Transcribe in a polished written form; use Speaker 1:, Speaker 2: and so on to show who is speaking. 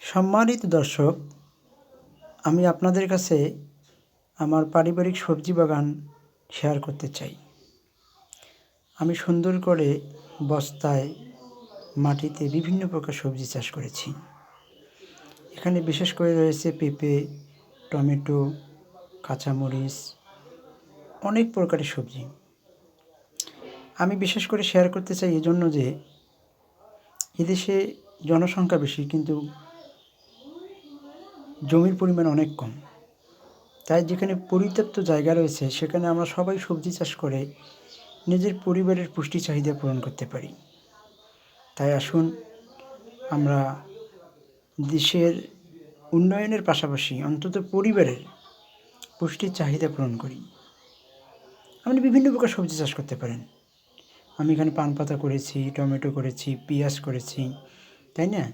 Speaker 1: সম্মানিত দর্শক, আমি আপনাদের কাছে আমার পারিবারিক সবজি বাগান শেয়ার করতে চাই। আমি সুন্দর করে বস্তায় মাটিতে বিভিন্ন প্রকার সবজি চাষ করেছি। এখানে বিশেষ করে রয়েছে পেঁপে, টমেটো, কাঁচামরিচ, অনেক প্রকারের সবজি। আমি বিশেষ করে শেয়ার করতে চাই এজন্য যে এদেশে জনসংখ্যা বেশি কিন্তু জমির পরিমাণ অনেক কম। তাই যেখানে পরিত্যক্ত জায়গা রয়েছে সেখানে আমরা সবাই সবজি চাষ করে নিজের পরিবারের পুষ্টি চাহিদা পূরণ করতে পারি। তাই আসুন আমরা দেশের উন্নয়নের পাশাপাশি অন্তত পরিবারের পুষ্টির চাহিদা পূরণ করি। আপনি বিভিন্ন প্রকার সবজি চাষ করতে পারেন। আমি এখানে পান পাতা করেছি, টমেটো করেছি, পেঁয়াজ করেছি, তাই না?